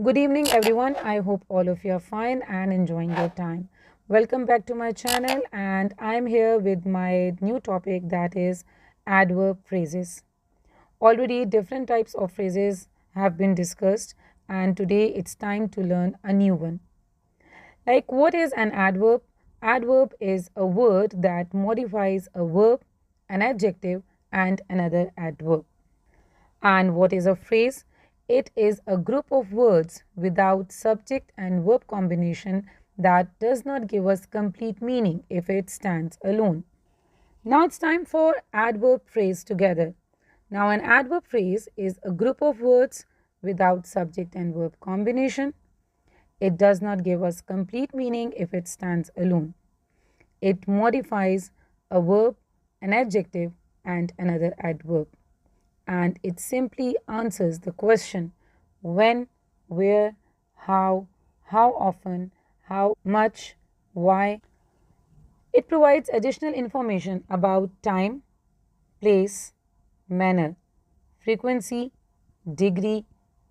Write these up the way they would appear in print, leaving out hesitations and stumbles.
Good evening, everyone. I hope all of you are fine and enjoying your time. Welcome back to my channel, and I'm here with my new topic, that is adverb phrases. Already, different types of phrases have been discussed, and today it's time to learn a new one. Like, what is an adverb? Adverb is a word that modifies a verb, an adjective, and another adverb. And what is a phrase? It is a group of words without subject and verb combination that does not give us complete meaning if it stands alone. Now it's time for adverb phrase together. Now an adverb phrase is a group of words without subject and verb combination. It does not give us complete meaning if it stands alone. It modifies a verb, an adjective, and another adverb. And it simply answers the question when, where, how often, how much, why. It provides additional information about time, place, manner, frequency, degree,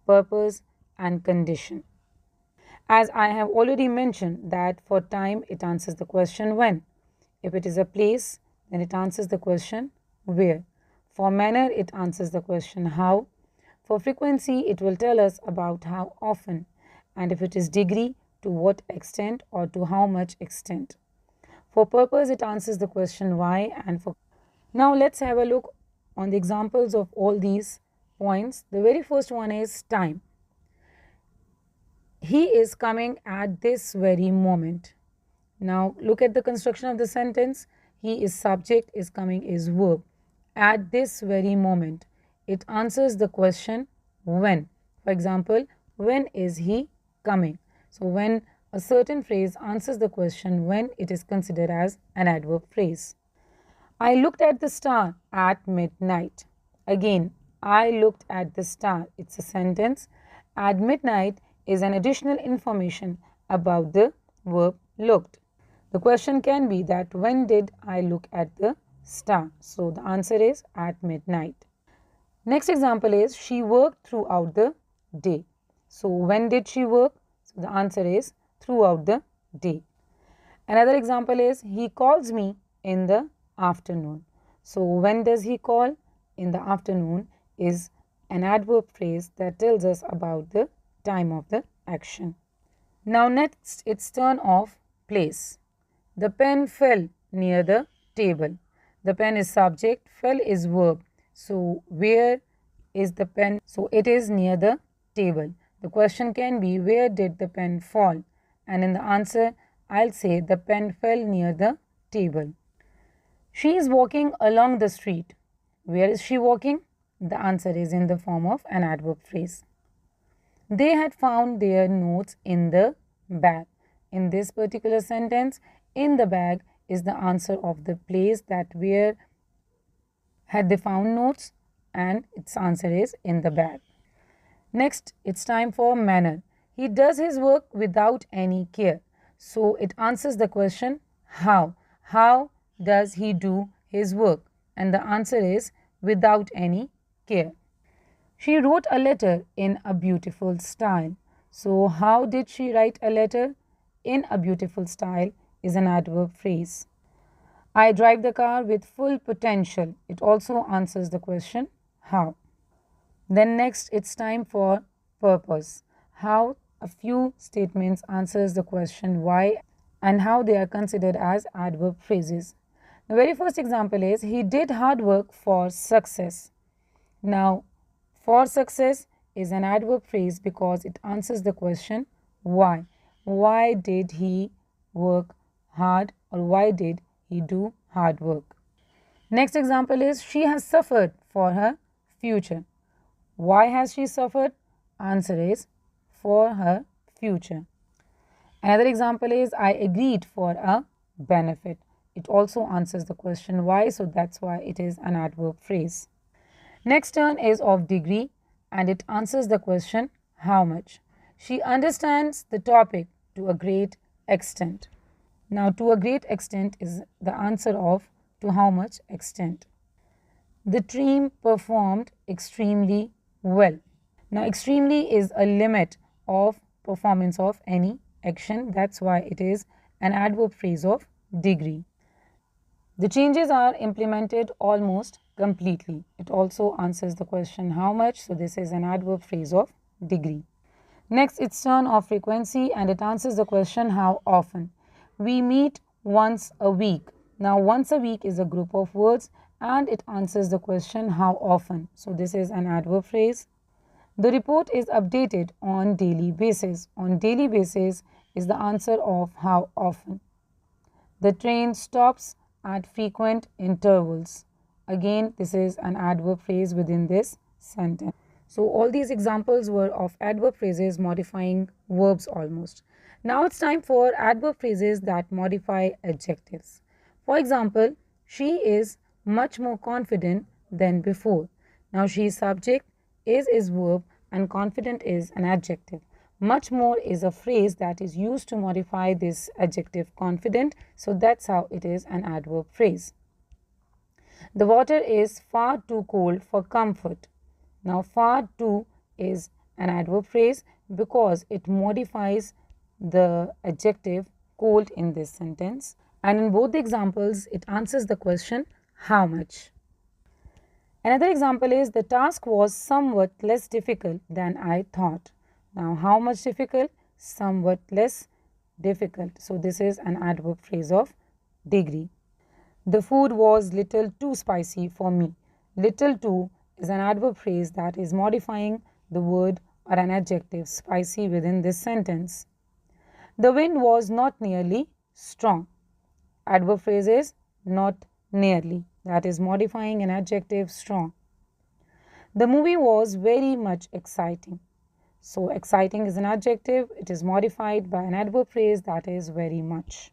purpose, and condition. As I have already mentioned that for time it answers the question when. If it is a place, then it answers the question where. For manner, it answers the question how. For frequency, it will tell us about how often. And if it is degree, to what extent or to how much extent. For purpose, it answers the question why. And for now, let's have a look on the examples of all these points. The very first one is time. He is coming at this very moment. Now, look at the construction of the sentence. He is subject, is coming is verb. At this very moment, it answers the question when. For example, when is he coming? So when a certain phrase answers the question when, it is considered as an adverb phrase. I looked at the star at midnight. Again, I looked at the star. It's a sentence. At midnight is an additional information about the verb looked. The question can be that when did I look at the star? So the answer is at midnight. Next example is she worked throughout the day. So when did she work? So the answer is throughout the day. Another example is he calls me in the afternoon. So when does he call? In the afternoon is an adverb phrase that tells us about the time of the action. Now next, it's turn of place. The pen fell near the table. The pen is subject, fell is verb. So where is the pen? So it is near the table. The question can be where did the pen fall? And in the answer, I'll say the pen fell near the table. She is walking along the street. Where is she walking? The answer is in the form of an adverb phrase. They had found their notes in the bag. In this particular sentence, in the bag is the answer of the place, that where had they found notes, and its answer is in the bag. Next, it's time for manner. He does his work without any care. So it answers the question how. How does he do his work? And the answer is without any care. She wrote a letter in a beautiful style. So how did she write a letter? In a beautiful style is an adverb phrase. I drive the car with full potential. It also answers the question how. Then next, it's time for purpose. How a few statements answers the question why and how they are considered as adverb phrases. The very first example is he did hard work for success. Now, for success is an adverb phrase because it answers the question why. Why did he work hard, or why did he do hard work? Next example is she has suffered for her future. Why has she suffered? Answer is for her future. Another example is I agreed for a benefit. It also answers the question why, so that's why it is an adverb phrase. Next turn is of degree, and it answers the question how much. She understands the topic to a great extent. Now, to a great extent is the answer of to how much extent. The team performed extremely well. Now, extremely is a limit of performance of any action. That's why it is an adverb phrase of degree. The changes are implemented almost completely. It also answers the question how much. So this is an adverb phrase of degree. Next, it's turn of frequency and it answers the question how often. We meet once a week. Now once a week is a group of words and it answers the question how often. So this is an adverb phrase. The report is updated on daily basis. On daily basis is the answer of how often. The train stops at frequent intervals. Again, this is an adverb phrase within this sentence. So all these examples were of adverb phrases modifying verbs almost. Now it's time for adverb phrases that modify adjectives. For example, she is much more confident than before. Now she is subject, is verb, and confident is an adjective. Much more is a phrase that is used to modify this adjective confident. So that's how it is an adverb phrase. The water is far too cold for comfort. Now far too is an adverb phrase because it modifies the adjective cold in this sentence. And in both the examples, it answers the question how much. Another example is the task was somewhat less difficult than I thought. Now, how much difficult? Somewhat less difficult. So, this is an adverb phrase of degree. The food was little too spicy for me. Little too is an adverb phrase that is modifying the word or an adjective spicy within this sentence. The wind was not nearly strong. Adverb phrase is not nearly. That is modifying an adjective strong. The movie was very much exciting. So exciting is an adjective. It is modified by an adverb phrase that is very much.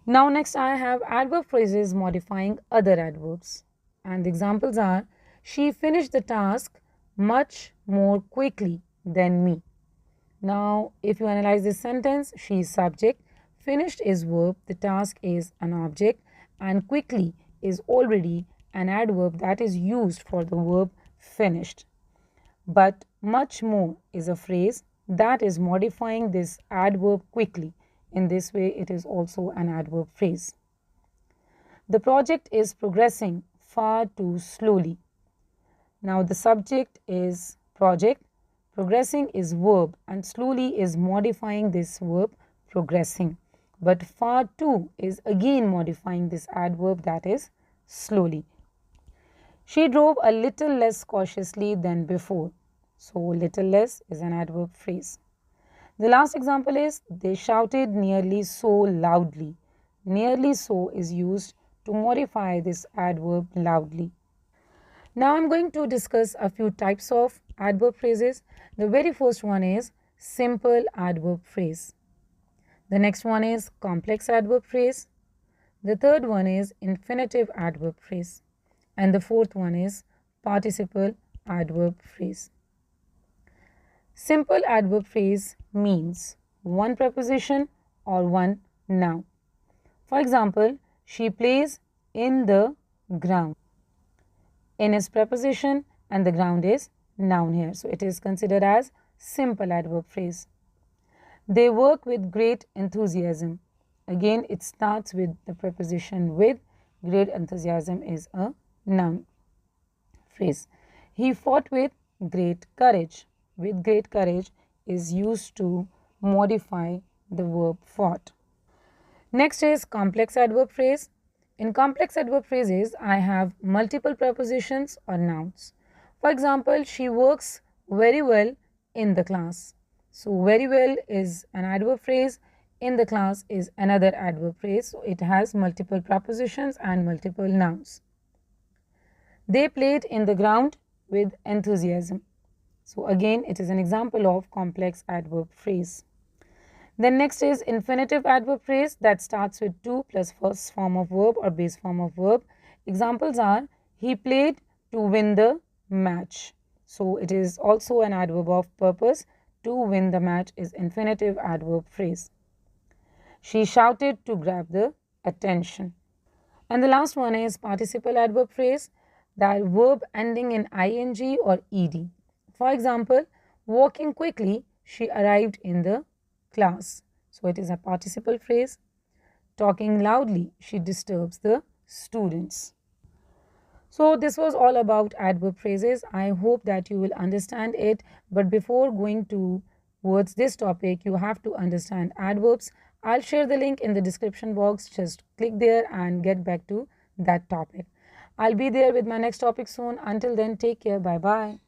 Now next I have adverb phrases modifying other adverbs. And the examples are she finished the task much more quickly than me. Now if you analyze this sentence, she is subject, finished is verb, the task is an object, and quickly is already an adverb that is used for the verb finished. But much more is a phrase that is modifying this adverb quickly. In this way, it is also an adverb phrase. The project is progressing far too slowly. Now, the subject is project, progressing is verb, and slowly is modifying this verb progressing. But far too is again modifying this adverb that is slowly. She drove a little less cautiously than before. So, little less is an adverb phrase. The last example is they shouted nearly so loudly. Nearly so is used to modify this adverb loudly. Now, I'm going to discuss a few types of adverb phrases. The very first one is simple adverb phrase. The next one is complex adverb phrase. The third one is infinitive adverb phrase. And the fourth one is participle adverb phrase. Simple adverb phrase means one preposition or one noun. For example, she plays in the ground. In is preposition and the ground is noun here. So it is considered as simple adverb phrase. They work with great enthusiasm. Again, it starts with the preposition with. Great enthusiasm is a noun phrase. He fought with great courage. With great courage is used to modify the verb fought. Next is complex adverb phrase. In complex adverb phrases, I have multiple prepositions or nouns. For example, she works very well in the class. So, very well is an adverb phrase. In the class is another adverb phrase. So, it has multiple prepositions and multiple nouns. They played in the ground with enthusiasm. So, again, it is an example of complex adverb phrase. Then next is infinitive adverb phrase that starts with to plus first form of verb or base form of verb. Examples are he played to win the match. So, it is also an adverb of purpose. To win the match is infinitive adverb phrase. She shouted to grab the attention. And the last one is participle adverb phrase, that verb ending in ing or ed. For example, walking quickly she arrived in the class. So it is a participle phrase. Talking loudly, she disturbs the students. So this was all about adverb phrases. I hope that you will understand it. But before going towards this topic, you have to understand adverbs. I'll share the link in the description box. Just click there and get back to that topic. I'll be there with my next topic soon. Until then, take care. Bye bye.